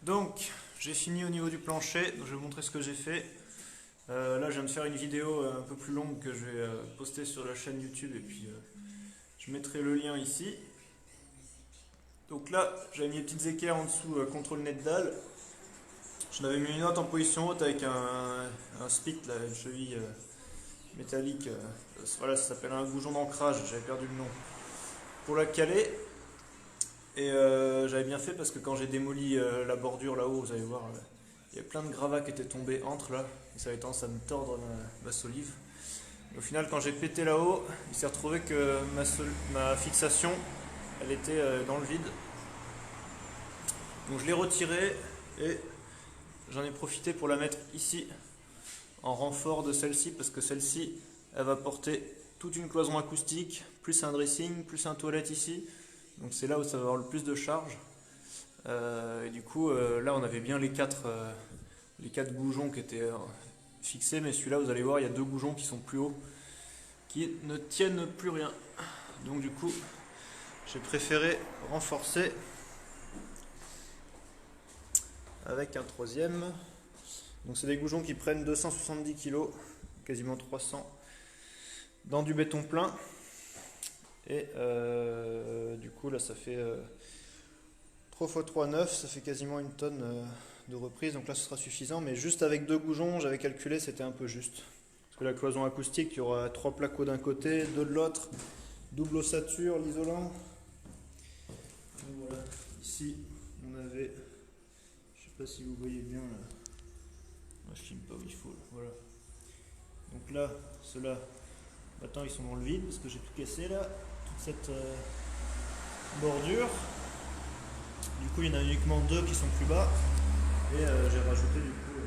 Donc, j'ai fini au niveau du plancher, donc je vais vous montrer ce que j'ai fait. Là, je viens de faire une vidéo un peu plus longue que je vais poster sur la chaîne YouTube et puis je mettrai le lien ici. Donc là, j'avais mis les petites équerres en dessous contre le net dalle. J'en avais mis une autre en position haute avec un spit, là, une cheville métallique. Voilà, ça s'appelle un goujon d'ancrage, j'avais perdu le nom. Pour la caler. Et j'avais bien fait parce que quand j'ai démoli la bordure là-haut, vous allez voir, il y a plein de gravats qui étaient tombés entre là. Et ça avait tendance à me tordre ma solive. Et au final, quand j'ai pété là-haut, il s'est retrouvé que ma fixation, elle était dans le vide. Donc je l'ai retirée et j'en ai profité pour la mettre ici, en renfort de celle-ci, parce que celle-ci, elle va porter toute une cloison acoustique, plus un dressing, plus un toilette ici. Donc c'est là où ça va avoir le plus de charge. Et du coup, là on avait bien les quatre goujons qui étaient fixés, mais celui-là, vous allez voir, il y a deux goujons qui sont plus hauts, qui ne tiennent plus rien. Donc du coup, j'ai préféré renforcer avec un troisième. Donc c'est des goujons qui prennent 270 kg, quasiment 300, dans du béton plein. Et du coup là ça fait 3 x 3, 9, ça fait quasiment une tonne de reprise. Donc là ce sera suffisant, mais juste avec deux goujons, j'avais calculé, c'était un peu juste. Parce que la cloison acoustique, il y aura 3 placots d'un côté, 2 de l'autre, double ossature, l'isolant. Voilà, ici on avait, je sais pas si vous voyez bien là, je filme pas où il faut, voilà. Donc là, ceux-là, maintenant ils sont dans le vide parce que j'ai tout cassé là, toute cette bordure. Du coup il y en a uniquement deux qui sont plus bas et j'ai rajouté du coup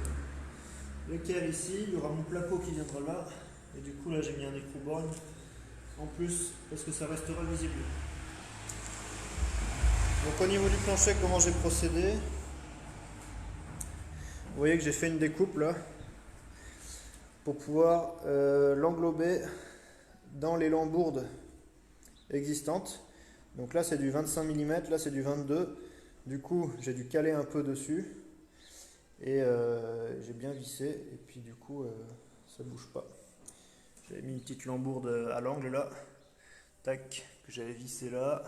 lequel ici, il y aura mon placo qui viendra là et du coup là j'ai mis un écrou-borne en plus parce que ça restera visible. Donc au niveau du plancher, comment j'ai procédé, vous voyez que j'ai fait une découpe là pour pouvoir l'englober dans les lambourdes existantes. Donc là c'est du 25 mm, là c'est du 22. Du coup j'ai dû caler un peu dessus et j'ai bien vissé et puis du coup ça bouge pas. J'avais mis une petite lambourde à l'angle là, tac, que j'avais vissé là.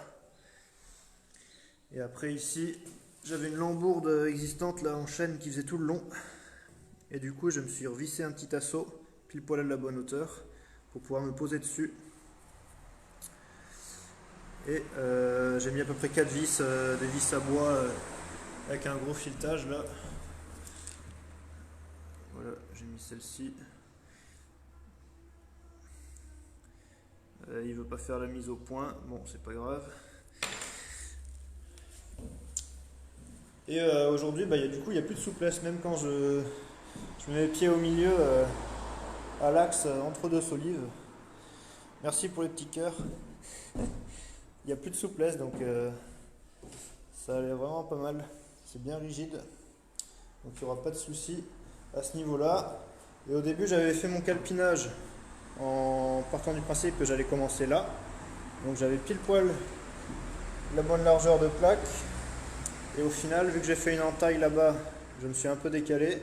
Et après ici j'avais une lambourde existante là en chaîne qui faisait tout le long. Et du coup je me suis revissé un petit assaut pile poil à la bonne hauteur pour pouvoir me poser dessus. Et j'ai mis à peu près 4 vis, des vis à bois avec un gros filetage là. Voilà, j'ai mis celle-ci. Il veut pas faire la mise au point, bon c'est pas grave. Et aujourd'hui, du coup il n'y a plus de souplesse, même quand je mets les pieds au milieu, à l'axe, entre deux solives. Merci pour les petits cœurs. Il n'y a plus de souplesse, donc ça allait vraiment pas mal. C'est bien rigide, donc il n'y aura pas de souci à ce niveau-là. Et au début, j'avais fait mon calpinage en partant du principe que j'allais commencer là. Donc j'avais pile poil la bonne largeur de plaque. Et au final, vu que j'ai fait une entaille là-bas, je me suis un peu décalé.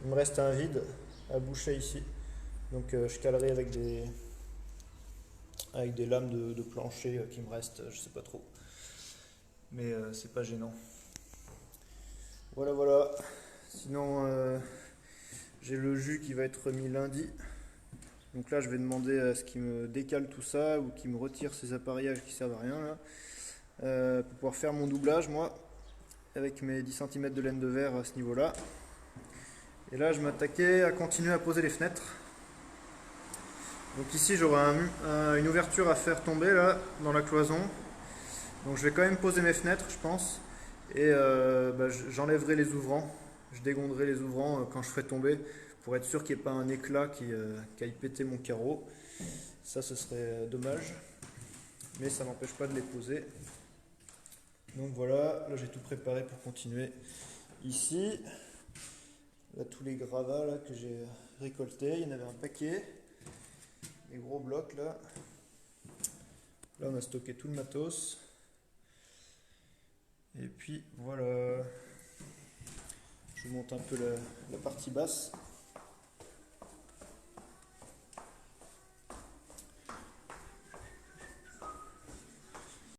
Il me reste un vide à boucher ici. Donc je calerai avec des lames de plancher qui me restent, je sais pas trop. Mais c'est pas gênant. Voilà, voilà. Sinon, j'ai le jus qui va être mis lundi. Donc là, je vais demander à ce qu'il me décale tout ça ou qu'il me retire ces appareillages qui servent à rien là, pour pouvoir faire mon doublage, moi, avec mes 10 cm de laine de verre à ce niveau-là. Et là, je m'attaquais à continuer à poser les fenêtres. Donc ici, j'aurai une ouverture à faire tomber là, dans la cloison. Donc je vais quand même poser mes fenêtres, je pense. Et j'enlèverai les ouvrants. Je dégonderai les ouvrants quand je ferai tomber, pour être sûr qu'il n'y ait pas un éclat qui aille péter mon carreau. Ça, ce serait dommage. Mais ça n'empêche pas de les poser. Donc voilà, là j'ai tout préparé pour continuer ici. Là, tous les gravats là, que j'ai récoltés, il y en avait un paquet. Les gros blocs là. Là, on a stocké tout le matos. Et puis voilà. Je vous montre un peu la partie basse.